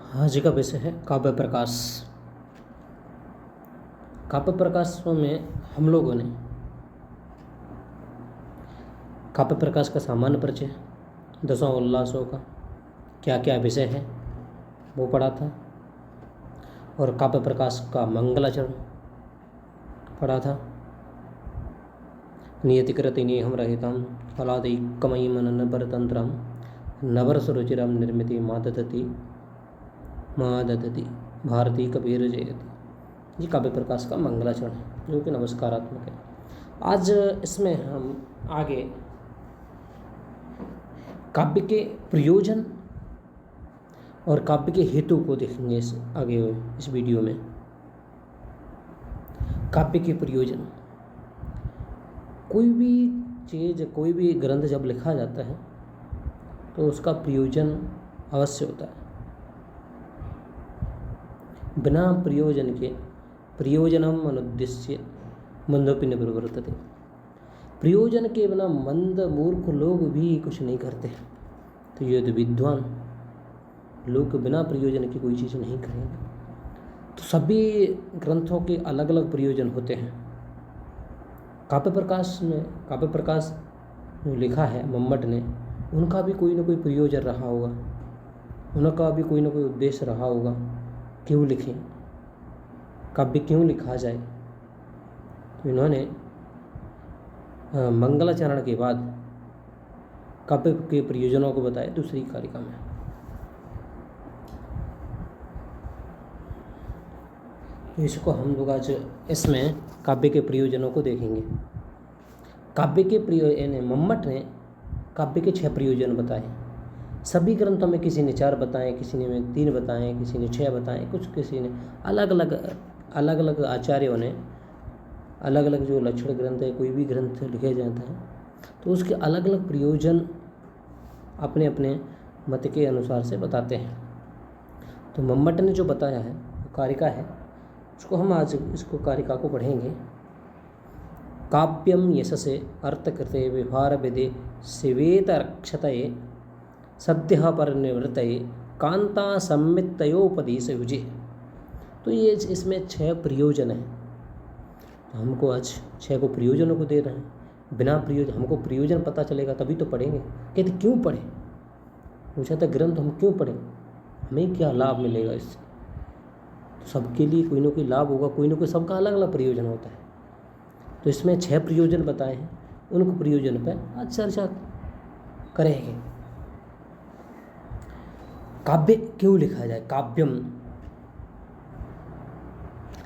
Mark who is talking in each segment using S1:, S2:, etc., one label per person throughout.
S1: आज का विषय है काव्य प्रकाश। काव्य प्रकाश में हम लोगों ने काव्य प्रकाश का सामान्य परिचय, दसों उल्लासों का क्या क्या विषय है वो पढ़ा था, और काव्य प्रकाश का मंगलाचरण पढ़ा था। नियतिकृति नियम रहितम फलादैकमयी मनन परतंत्रम नवरसरुचिरम निर्मिति माददति भारती कबीर जयति। ये काव्य प्रकाश का मंगलाचरण है जो कि नमस्कारात्मक है। आज इसमें हम आगे काव्य के प्रयोजन और काव्य के हेतु को देखेंगे इस वीडियो में। काव्य के प्रयोजन, कोई भी चीज़, कोई भी ग्रंथ जब लिखा जाता है तो उसका प्रयोजन अवश्य होता है। बिना प्रयोजन के प्रयोजनम अनुद्देश्य मंदोपि न प्रवर्तते। प्रयोजन के बिना मंद मूर्ख लोग भी कुछ नहीं करते। तो ये तो विद्वान लोग बिना प्रयोजन की कोई चीज़ नहीं करेंगे। तो सभी ग्रंथों के अलग अलग प्रयोजन होते हैं। काव्य प्रकाश जो लिखा है मम्मट ने, उनका भी कोई ना कोई प्रयोजन रहा होगा, उनका भी कोई ना कोई उद्देश्य रहा होगा। क्यों लिखें, काव्य क्यों लिखा जाए। तो इन्होंने मंगलाचरण के बाद काव्य के प्रयोजनों को बताया दूसरी कारिका में। इसको हम लोग आज इसमें काव्य के प्रयोजनों को देखेंगे। काव्य के प्रयोजन, मम्मट ने काव्य के 6 प्रयोजन बताए। सभी ग्रंथों में किसी ने 4 बताए, किसी ने 3 बताए, किसी ने 6 बताए, किसी ने अलग अलग आचार्यों ने अलग अलग जो लक्षण ग्रंथ है, कोई भी ग्रंथ लिखे जाता है तो उसके अलग अलग प्रयोजन अपने अपने मत के अनुसार से बताते हैं। तो मम्मट ने जो बताया है वो कारिका है, उसको हम आज इसको कारिका को पढ़ेंगे। काव्यम यशसे अर्थकृते व्यवहार विधे शिवेत रक्षतये सद्यः परिनिवृत्तये कांता सम्मितयोपदेश युजे। तो ये इसमें 6 प्रयोजन हैं। तो हमको आज 6 को प्रयोजनों को दे रहे हैं। बिना प्रयोजन, हमको प्रयोजन पता चलेगा तभी तो पढ़ेंगे। कहते क्यों पढ़ें, पूछा था ग्रंथ हम क्यों पढ़ें, हमें क्या लाभ मिलेगा इससे। तो सबके लिए कोई ना कोई लाभ होगा, कोई ना कोई, सबका अलग अलग प्रयोजन होता है। तो इसमें 6 प्रयोजन बताए हैं, उनको प्रयोजन पर आज चर्चा करेंगे। काव्य क्यों लिखा जाए, काव्यम,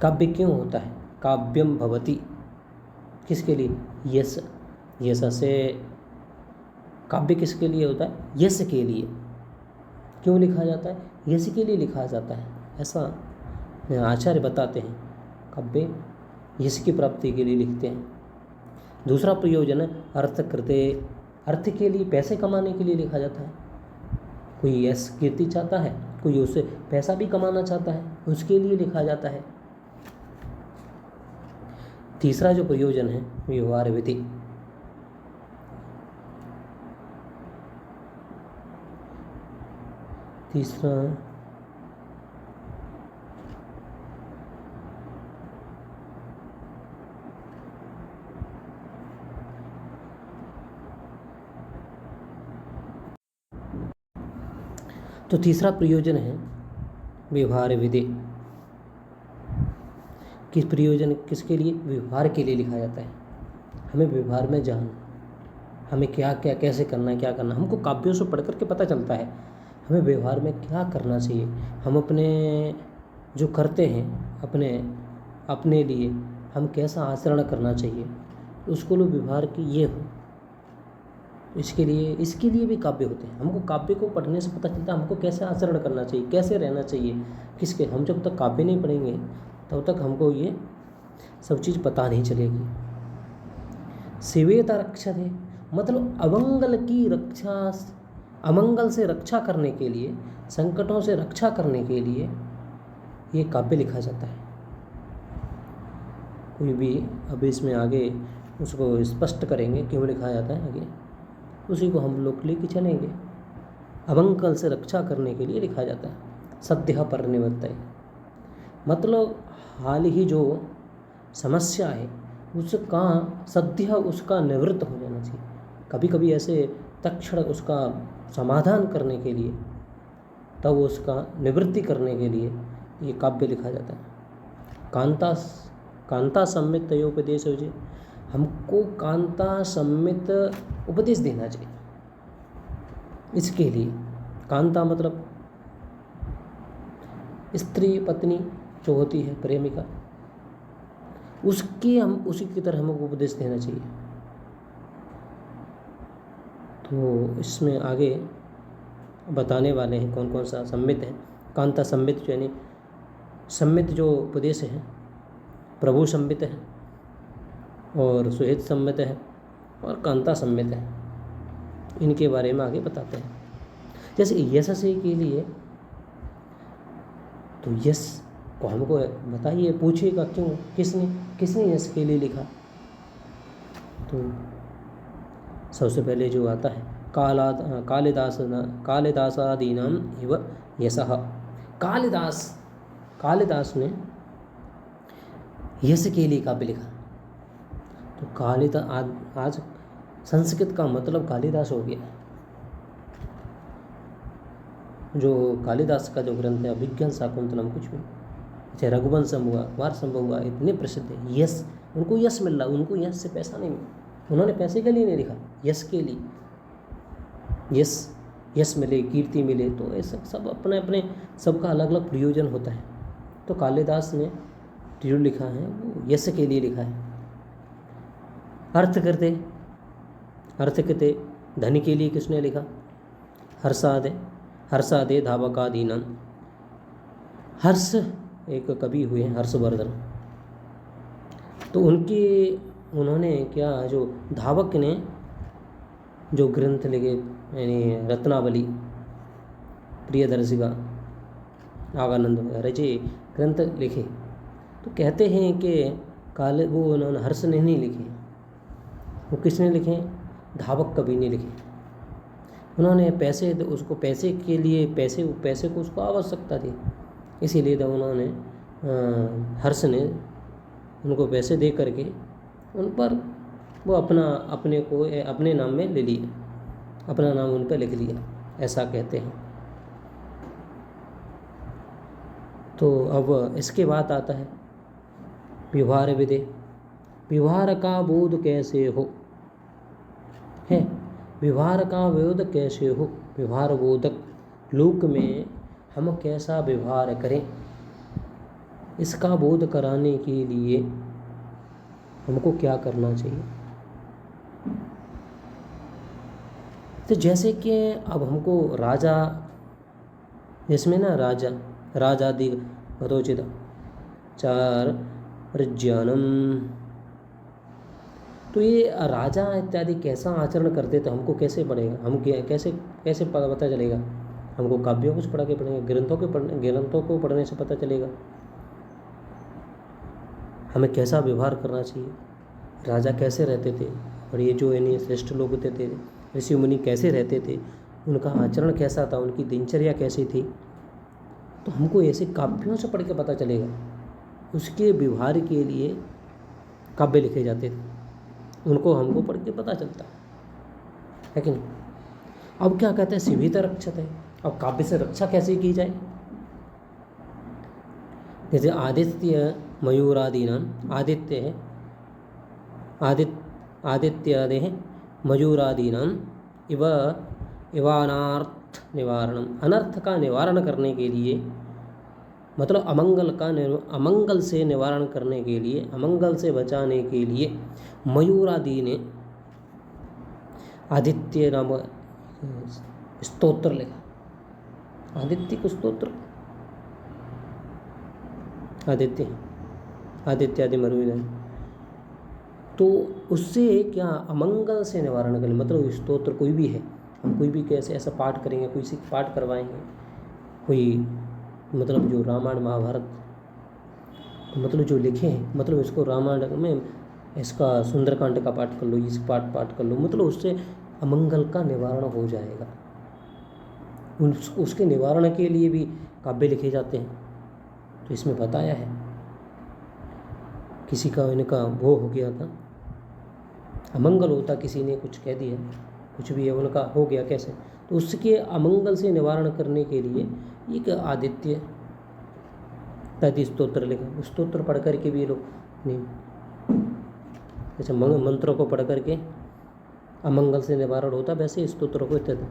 S1: काव्य क्यों होता है। काव्यम भवति, किसके लिए, यश, यश से काव्य किसके लिए होता है, यश के लिए। क्यों लिखा जाता है, यश के लिए लिखा जाता है, ऐसा आचार्य बताते हैं। काव्य यश की प्राप्ति के लिए लिखते हैं। दूसरा प्रयोजन है अर्थकृते, अर्थ के लिए, पैसे कमाने के लिए लिखा जाता है। कोई यश कीर्ति चाहता है, कोई उससे पैसा भी कमाना चाहता है, उसके लिए लिखा जाता है। तीसरा जो प्रयोजन है व्यवहार विधि। तीसरा तो तीसरा प्रयोजन है व्यवहार विधि। किस प्रयोजन, किसके लिए, व्यवहार के लिए लिखा जाता है। हमें व्यवहार में जानना, हमें क्या क्या कैसे करना है, क्या करना, हमको काव्यों से पढ़ करके पता चलता है हमें व्यवहार में क्या करना चाहिए। हम अपने जो करते हैं अपने लिए हम कैसा आचरण करना चाहिए, उसको लोग व्यवहार की ये हो। इसके लिए भी काव्य होते हैं। हमको काव्य को पढ़ने से पता चलता है हमको कैसे आचरण करना चाहिए, कैसे रहना चाहिए, किसके। हम जब तक काव्य नहीं पढ़ेंगे तब तक हमको ये सब चीज़ पता नहीं चलेगी। शिवेता रक्षत है, मतलब अमंगल से रक्षा करने के लिए, संकटों से रक्षा करने के लिए ये काव्य लिखा जाता है। कोई भी, अब इसमें आगे उसको स्पष्ट करेंगे क्यों लिखा जाता है, आगे उसी को हम लोग लेके चलेंगे। अमंगल से रक्षा करने के लिए लिखा जाता है। सद्यः परिनिवर्तय, मतलब हाल ही जो समस्या है उसका सद्यः उसका निवृत्त हो जाना चाहिए। कभी कभी ऐसे तत्क्षण उसका समाधान करने के लिए, तब उसका निवृत्ति करने के लिए ये काव्य लिखा जाता है। कांता सम्मित तयोपदेश हो जाए, हमको कांता सम्मित उपदेश देना चाहिए। इसके लिए कांता मतलब स्त्री पत्नी जो होती है प्रेमिका, उसी की तरह हमको उपदेश देना चाहिए। तो इसमें आगे बताने वाले हैं कौन कौन सा सम्मित है। कांता सम्मित यानी सम्मित जो उपदेश है, प्रभु सम्मित है और सुहित सम्मित है और कांता सम्मित है। इनके बारे में आगे बताते हैं। जैसे यश से के लिए, तो यश को हमको बताइए, पूछिएगा क्यों, किसने यश के लिए लिखा। तो सबसे पहले जो आता है कालिदासादीनाम इव यशः। कालिदास ने यश के लिए काव्य लिखा। तो कालिदास आज संस्कृत का मतलब कालिदास हो गया। जो कालिदास का जो ग्रंथ है अभिज्ञान शाकुंतलम, कुछ भी चाहे रघुवंशम हुआ, वारसंभव हुआ, इतने प्रसिद्ध है। यश, उनको यश मिल रहा, उनको यश से पैसा नहीं मिला, उन्होंने पैसे के लिए नहीं लिखा, यश के लिए। यश मिले, कीर्ति मिले, तो ऐसा सब अपने अपने सबका अलग अलग प्रयोजन होता है। तो कालिदास ने जो लिखा है वो यश के लिए लिखा है। अर्थ करते धन के लिए किसने लिखा? हर्षादे धावकादीनां। हर्ष एक कवि हुए हैं हर्षवर्धन, तो उन्होंने क्या, जो धावक ने जो ग्रंथ लिखे यानी रत्नावली, प्रियदर्शिका, आगानंद वगैरह जो ग्रंथ लिखे, तो कहते हैं कि वो उन्होंने हर्ष ने नहीं लिखे, वो किसने लिखे? धावक कवि ने लिखे। उन्होंने उसको पैसे के लिए पैसे को उसको आवश्यकता थी, इसीलिए तो उन्होंने हर्ष ने उनको पैसे दे करके उन पर वो अपने नाम में ले लिया, अपना नाम उन पर लिख लिया, ऐसा कहते हैं। तो अब इसके बाद आता है व्यवहार विधि। व्यवहार का बोध कैसे हो है, व्यवहार का बोध कैसे हो, व्यवहार बोधक लोक में हम कैसा व्यवहार करें, इसका बोध कराने के लिए हमको क्या करना चाहिए। तो जैसे कि अब हमको राजा, इसमें ना राजादि कथोचित चार प्रज्ञानम, तो ये राजा इत्यादि कैसा आचरण करते तो हमको कैसे पड़ेगा, हम कैसे पता चलेगा? हमको काव्यों को पढ़ के पढ़ेंगे, ग्रंथों को पढ़ने से पता चलेगा हमें कैसा व्यवहार करना चाहिए, राजा कैसे रहते थे, और ये जो यानी श्रेष्ठ लोग होते थे, ऋषि मुनि कैसे रहते थे, उनका आचरण कैसा था, उनकी दिनचर्या कैसी थी, तो हमको ऐसे काव्यों से पढ़ के पता चलेगा। उसके व्यवहार के लिए काव्य लिखे जाते थे, उनको हमको पढ़ के पता चलता है कि नहीं। अब क्या कहते हैं, शिवित रक्षत है। अब काव्य से रक्षा कैसे की जाए? जैसे आदित्य मयूरादीनां, आदित्य है, आदित्यादि मयूरादीनां इवानार्थ निवारणम, अनर्थ का निवारण करने के लिए, मतलब अमंगल से निवारण करने के लिए, अमंगल से बचाने के लिए मयूरादि ने आदित्य नाम स्तोत्र लिखा। आदित्य को स्तोत्र, आदित्यादि मयूर, तो उससे क्या अमंगल से निवारण करें, मतलब स्तोत्र कोई भी है, हम कोई भी कैसे ऐसा पाठ करेंगे, कोई से पाठ करवाएंगे, कोई मतलब जो रामायण महाभारत मतलब जो लिखे हैं, मतलब इसको रामायण में इसका सुंदरकांड का पाठ कर लो, इस पाठ कर लो, मतलब उससे अमंगल का निवारण हो जाएगा। उसके निवारण के लिए भी काव्य लिखे जाते हैं। तो इसमें बताया है किसी का इनका वो हो गया था, अमंगल होता, किसी ने कुछ कह दिया, कुछ भी है उनका हो गया कैसे, तो उसके अमंगल से निवारण करने के लिए एक आदित्य तैतीस स्तोत्र लिखा। उस स्तोत्र पढ़ करके भी ये लोग नहीं, जैसे मंत्रों को पढ़ करके अमंगल से निवारण होता, वैसे स्तोत्रों को इत्यादि।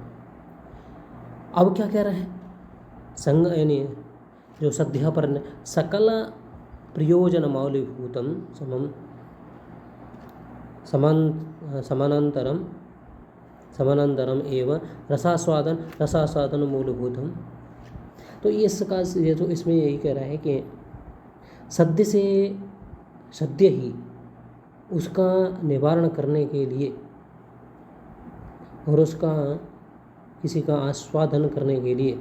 S1: अब क्या कह रहा है, संग यानी जो सद्या पर सकल प्रयोजन मौलिभूतम समम समानांतरम एवं रसास्वादन मूलभूतम। तो ये तो इसमें यही कह रहा है कि सद्य ही उसका निवारण करने के लिए और उसका किसी का आस्वादन करने के लिए,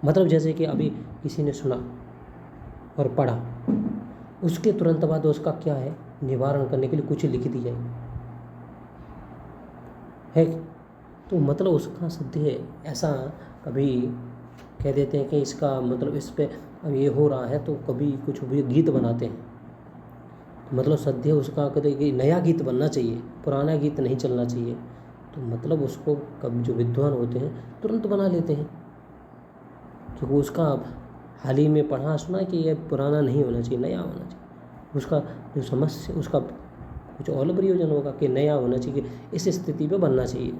S1: मतलब जैसे कि अभी किसी ने सुना और पढ़ा, उसके तुरंत बाद उसका क्या है, निवारण करने के लिए कुछ लिख दिया है, तो मतलब उसका सद्य है। ऐसा कभी कह देते हैं कि इसका मतलब इस पे अब ये हो रहा है, तो कभी कुछ भी गीत बनाते हैं, तो मतलब सद्य उसका कहते हैं कि नया गीत बनना चाहिए, पुराना गीत नहीं चलना चाहिए। तो मतलब उसको कभी जो विद्वान होते हैं तुरंत बना लेते हैं, क्योंकि उसका हाल ही में पढ़ा सुना कि यह पुराना नहीं होना चाहिए, नया होना चाहिए। उसका जो समस्या, उसका कुछ और प्रयोजन होगा कि नया होना चाहिए, इस स्थिति पे बनना चाहिए,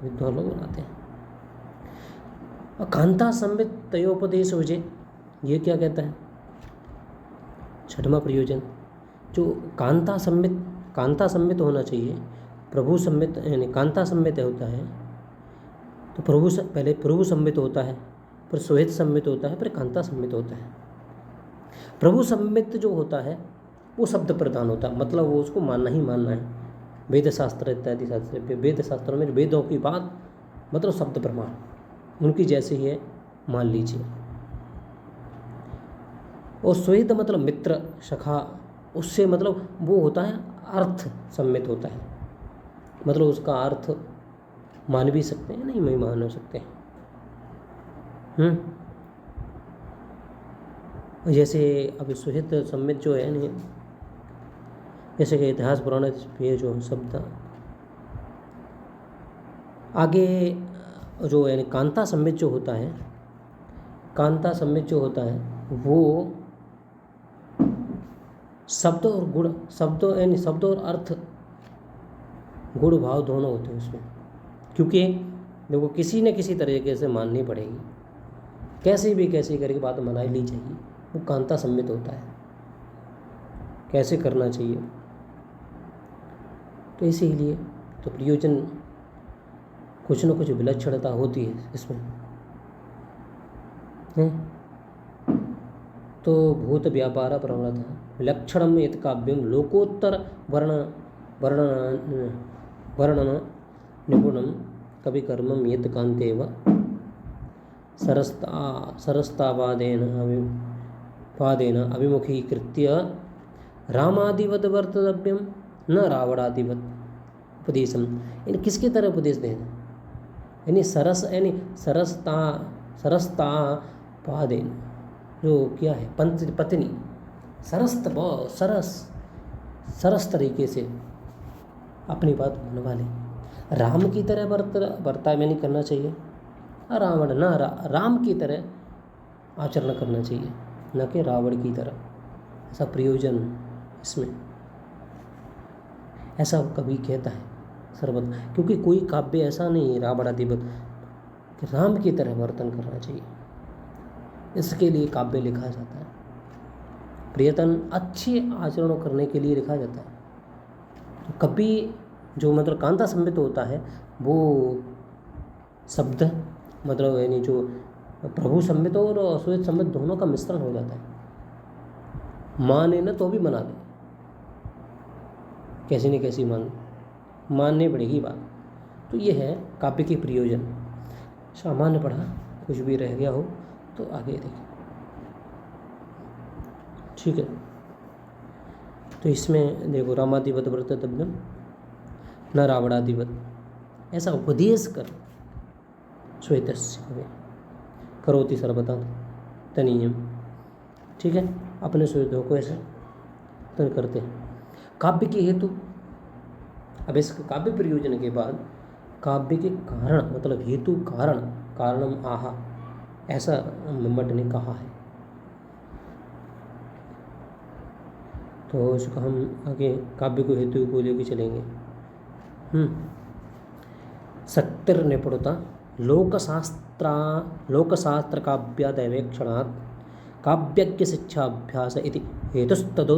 S1: विद्वान लोग बनाते हैं। और कांता संबित तयोपदेश विजय, ये क्या कहता है, छठवां प्रयोजन, जो कांता संबित होना चाहिए, प्रभु संबित यानी कांता संबित होता है, तो पहले प्रभु संबित होता है, फिर सुहित संबित होता है, फिर कांता संबित होता है। प्रभु संबित जो होता है वो शब्द प्रधान होता है, मतलब वो उसको मानना ही मानना है। वेद शास्त्र इत्यादि शास्त्र, वेद शास्त्रों में वेदों की बात मतलब शब्द प्रमाण उनकी जैसे ही है, मान लीजिए। और सुहित मतलब मित्र सखा, उससे मतलब वो होता है अर्थ सम्मित होता है, मतलब उसका अर्थ मान भी सकते हैं, नहीं मान सकते हैं। जैसे अभी सुहित सम्मित जो है नहीं, जैसे कि इतिहास पुराण ये जो शब्द आगे जो यानी कांता सम्मित जो होता है, कांता सम्मित जो होता है वो शब्द और गुण, शब्द यानी शब्द और अर्थ, गुण भाव दोनों होते हैं उसमें, क्योंकि देखो किसी न किसी तरीके से माननी पड़ेगी, कैसे करके बात मना ली जाएगी, वो कांता सम्मित होता है, कैसे करना चाहिए। तो इसीलिए तो प्रयोजन कुछ न कुछ विलक्षणता होती है इसमें है। तो भूत व्यापार प्रवणता लक्षणम यत काव्यम लोकोत्तर वर्णन निपुणम कवि कर्मम यत कांतेव सरस्तावादेन अभिमुखीकृत्य रामादिवत वर्तव्यम न रावणादिवत उपदेशम। यानी किसकी तरह उपदेश देना, यानी सरसता पादेन जो क्या है पत्नी, सरस तरीके से अपनी बात मनवा ले। राम की तरह बर्ताव नहीं करना चाहिए, रावण न राम की तरह आचरण करना चाहिए, न कि रावण की तरह। ऐसा प्रयोजन इसमें ऐसा कभी कहता है सर्वदा, क्योंकि कोई काव्य ऐसा नहीं है रावणादिवत कि राम की तरह वर्तन करना चाहिए, इसके लिए काव्य लिखा जाता है। प्रयत्न अच्छे आचरण करने के लिए लिखा जाता है। तो कभी जो मतलब कांता सम्मित होता है वो शब्द मतलब यानी जो प्रभु सम्मित और असुहित सम्मित दोनों का मिश्रण हो जाता है, माने न तो भी मना दे, कैसी न कैसी माननी पड़ेगी बात। तो ये है काव्य के प्रयोजन। सामान्य पढ़ा, कुछ भी रह गया हो तो आगे देखिए, ठीक है। तो इसमें देखो रामादिवत वर्तव्यम न रावणादिवत, ऐसा उपदेश कर श्वेतस्य करोति सर्वथा। तनीयम। ठीक है, अपने सुविधाओं को ऐसे तो करते हैं। काव्य के हेतु, अब इस काव्य प्रयोजन के बाद काव्य के कारण मतलब हेतु कारण, कारणम आहा, ऐसा मम्मट ने कहा है। तो उसको हम आगे काव्य को हेतु को लेकर चलेंगे। सक्तिर निपुणता लोकशास्त्र काव्यादवेक्षणात् काव्यज्ञ शिक्षाभ्यास इति हेतुस्तद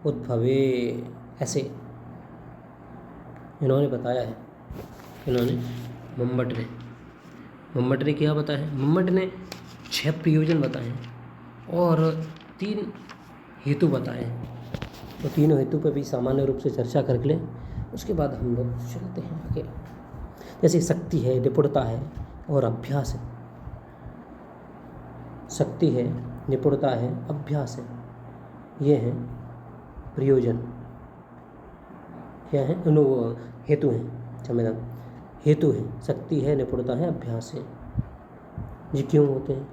S1: उद्भवे, ऐसे इन्होंने बताया है। इन्होंने मम्मट ने क्या बताया है? मम्मट ने 6 प्रयोजन बताए हैं और 3 हेतु बताए हैं। तो तीनों हेतु पर भी सामान्य रूप से चर्चा कर लें, उसके बाद हम लोग चलते हैं आगे। जैसे शक्ति है, निपुणता है और अभ्यास है। शक्ति है, निपुणता है, अभ्यास है, ये हैं प्रयोजन। क्या है? हेतु हैं, क्षम्यता, हेतु है। शक्ति है, निपुणता है, अभ्यास है। ये क्यों होते हैं?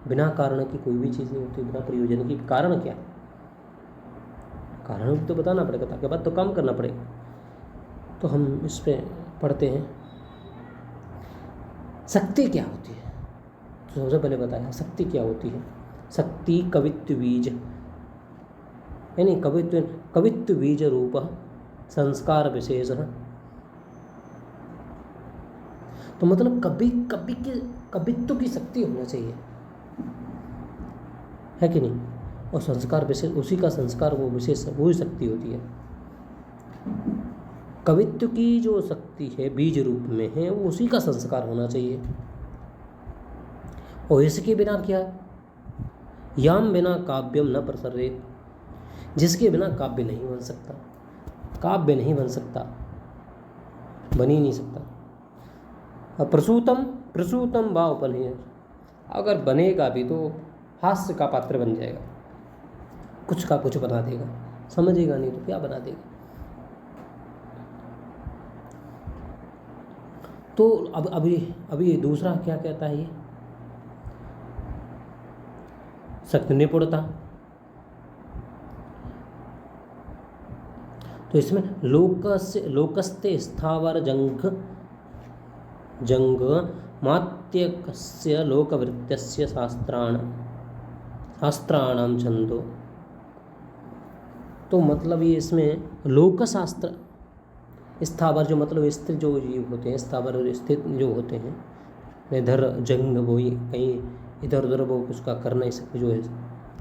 S1: बिना कारण की कोई भी चीज़ नहीं होती, बिना प्रयोजन की। कारण क्या है? कारण तो बताना पड़ेगा, ताकि बाद तो काम करना पड़ेगा। तो हम इस पर पढ़ते हैं। शक्ति क्या होती है? तो सबसे पहले बताया शक्ति क्या होती है। शक्ति कवित्व बीज, यानी कवित्व बीज रूप संस्कार विशेष। तो मतलब कवित्व की शक्ति होना चाहिए, है कि नहीं? और संस्कार विशेष, उसी का संस्कार वो विशेष, वही शक्ति होती है। कवित्व की जो शक्ति है बीज रूप में है, वो उसी का संस्कार होना चाहिए। और इसके बिना क्या? याम बिना काव्यम न प्रसरेत, जिसके बिना काव्य नहीं बन सकता। काव्य नहीं बन सकता, बन ही नहीं सकता। प्रसूतम व उपनिषद, अगर बनेगा भी तो हास्य का पात्र बन जाएगा, कुछ का कुछ बना देगा, समझेगा नहीं तो क्या बना देगा। तो अब अभी दूसरा क्या कहता है ये? शक्ति निपुणता। तो इसमें लोकस्ते स्थावर जंग मात्यकस्य लोकवृत्तस्य शास्त्राणाम छंदो। तो मतलब ये इसमें लोकशास्त्र, स्थावर जो मतलब स्थिर जो जीव होते हैं, स्थावर और स्थित जो होते हैं, इधर जंग वो कहीं इधर उधर वो उसका कर नहीं सकते, जो है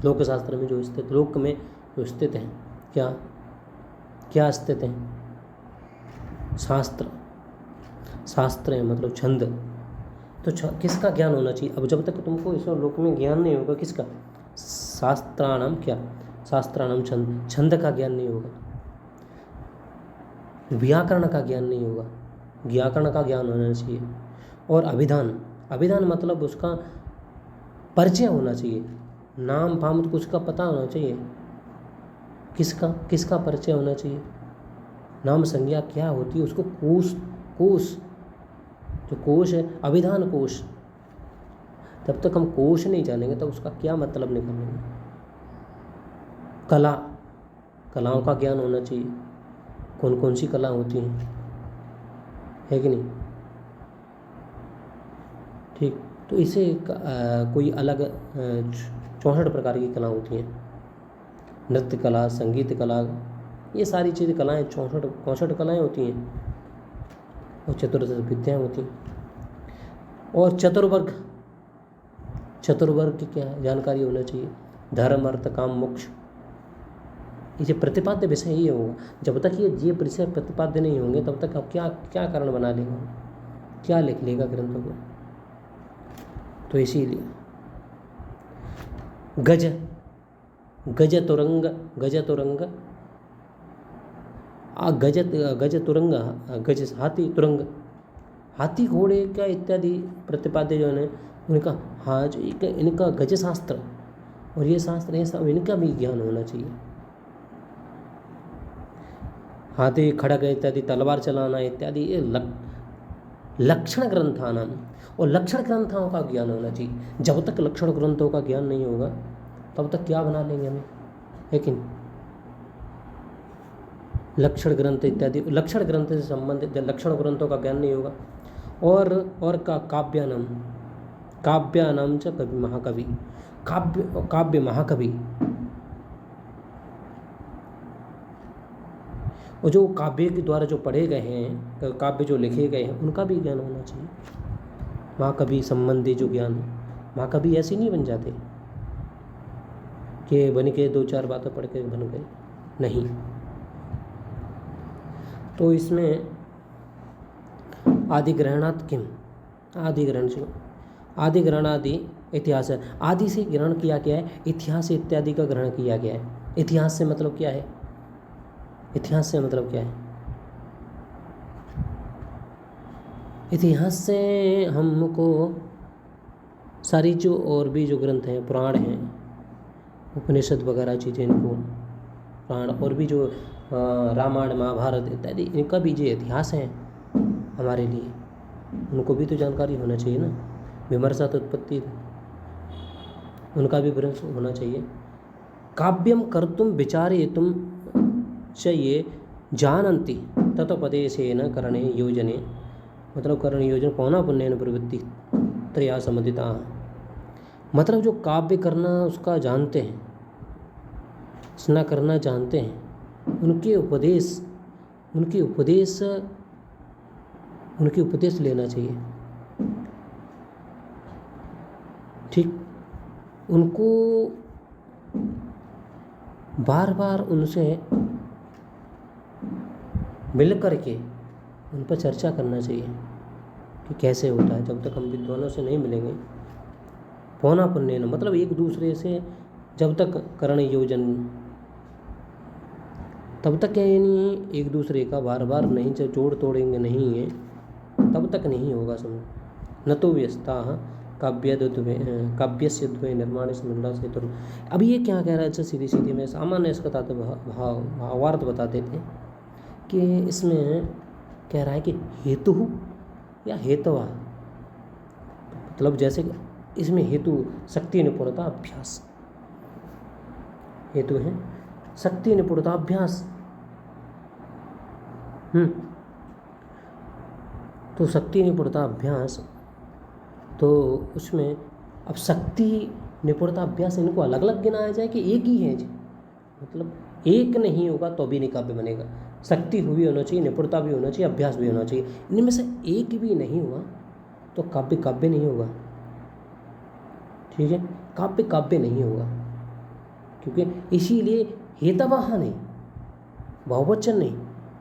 S1: लोकशास्त्र में जो स्थित, लोक में जो स्थित हैं, क्या स्थित हैं? शास्त्र है मतलब छंद। तो किसका ज्ञान होना चाहिए? अब जब तक तुमको इस लोक में ज्ञान नहीं होगा, किसका? शास्त्राणाम छंद का ज्ञान नहीं होगा, व्याकरण का ज्ञान नहीं होगा, व्याकरण का ज्ञान होना चाहिए। और अभिधान मतलब उसका परिचय होना चाहिए, नाम फाम तो उसका पता होना चाहिए। किसका परिचय होना चाहिए? नाम संज्ञा क्या होती है, उसको कोश जो कोश है, अभिधान कोश। तब तक हम कोश नहीं जानेंगे तब उसका क्या मतलब निकालेंगे। कलाओं का ज्ञान होना चाहिए, कौन कौन सी कला होती हैं, है कि नहीं? ठीक, तो इसे कोई अलग 64 प्रकार की कला होती हैं। नृत्य कला, संगीत कला, ये सारी चीज़ें कलाएँ 64 कलाएँ होती हैं। और चतुर्दश विद्याएँ होती हैं। और चतुर्वर्ग की क्या जानकारी होना चाहिए? धर्म अर्थ काम मोक्ष। ये प्रतिपाद्य विषय ही होगा। जब तक ये विषय प्रतिपाद्य नहीं होंगे तब तक अब क्या कारण बना लेगा, क्या लिख लेगा ग्रंथों को। तो इसीलिए गज तुरंग हाथी तुरंग, हाथी घोड़े का इत्यादि प्रतिपाद्य जो है उनका, हाँ जो इनका गज शास्त्र और ये शास्त्र, ये सब इनका भी ज्ञान होना चाहिए। हाथी खड़ग इत्यादि, तलवार चलाना इत्यादि, ये लक्षण ग्रंथानाम। और लक्षण ग्रंथों का ज्ञान होना चाहिए। जब तक लक्षण ग्रंथों का ज्ञान नहीं होगा तब तक क्या बना लेंगे हमें, लेकिन लक्षण ग्रंथ इत्यादि, लक्षण ग्रंथ से संबंधित लक्षण ग्रंथों का ज्ञान नहीं होगा। और काव्यानाम च कवि महाकवि, काव्य महाकवि, और जो काव्य के द्वारा जो पढ़े गए हैं, काव्य जो लिखे गए हैं, उनका भी ज्ञान होना चाहिए। महाकवि संबंधी जो ज्ञान है, महाकवि ऐसे नहीं बन जाते कि बन के 2-4 बातें पढ़ के बन गए, नहीं। तो इसमें आदिग्रहणात् किम, आदिग्रहण से, आदिग्रहणादि इतिहास है। आदि से ग्रहण किया गया है, इतिहास इत्यादि का ग्रहण किया गया है। इतिहास से मतलब क्या है, इतिहास से मतलब क्या है, इतिहास से हमको सारी जो और भी जो ग्रंथ हैं, पुराण हैं, उपनिषद वगैरह चीज़ें, इनको पुराण और भी जो रामायण महाभारत इत्यादि, इनका भी जो इतिहास है हमारे लिए, उनको भी तो जानकारी होना चाहिए ना। विमर्शात उत्पत्ति, उनका भी विमर्श होना चाहिए। काव्यम कर्तुम विचारयितुम च ये जानन्ति ततोपदेशेन करणे योजने, मतलब करण योजन पौना पुण्यन प्रवृत्ति त्रया सम्बन्धिता, मतलब जो काव्य करना उसका जानते हैं, रचना करना जानते हैं, उनके उपदेश लेना चाहिए। ठीक, उनको बार बार उनसे मिल करके उन पर चर्चा करना चाहिए कि कैसे होता है। जब तक हम विद्वानों से नहीं मिलेंगे, पौना पुण्य, मतलब एक दूसरे से जब तक करण योजन, तब तक यानी एक दूसरे का बार बार नहीं जोड़ तोड़ेंगे नहीं है, तब तक नहीं होगा समझ। न तो व्यस्ता काव्यस्य द्वय निर्माण समन्वय से। तो अब ये क्या कह रहा है, अच्छा सीधी सीधी में सामान्य इसका भावार्थ बता देते हैं कि इसमें कह रहा है कि हेतु या हेतवा, मतलब जैसे इसमें हेतु शक्ति निपुणता अभ्यास, हेतु है शक्ति निपुणता अभ्यास। तो शक्ति निपुणता अभ्यास, तो उसमें अब शक्ति निपुणता अभ्यास इनको अलग अलग गिनाया जाए कि एक ही है जी, मतलब एक नहीं होगा तो भी नहीं काव्य बनेगा। शक्ति भी होना चाहिए, निपुणता भी होना चाहिए, अभ्यास भी होना चाहिए। इनमें से एक भी नहीं हुआ तो काव्य काव्य नहीं होगा। ठीक है, काव्य काव्य नहीं होगा, क्योंकि इसीलिए हेतवाह नहीं, बहुवचन नहीं,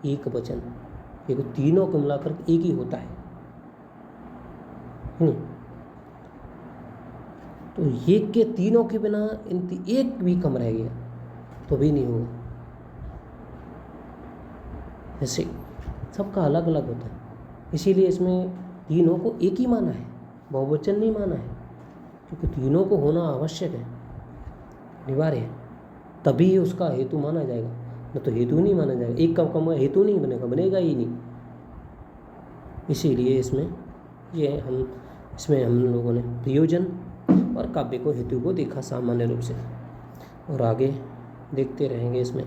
S1: एक वचन, एक तीनों को मिलाकर एक ही होता है। तो एक के तीनों के बिना एक भी कम रह गया तो भी नहीं होगा। ऐसे सबका अलग अलग होता है, इसीलिए इसमें तीनों को एक ही माना है, बहुवचन नहीं माना है, क्योंकि तीनों को होना आवश्यक है, अनिवार्य है, तभी उसका हेतु माना जाएगा, न तो हेतु नहीं माना जाएगा। एक कम कम हेतु नहीं बनेगा, बनेगा ही नहीं। इसीलिए इसमें हम लोगों ने प्रयोजन और काव्य को, हेतु को देखा सामान्य रूप से, और आगे देखते रहेंगे इसमें।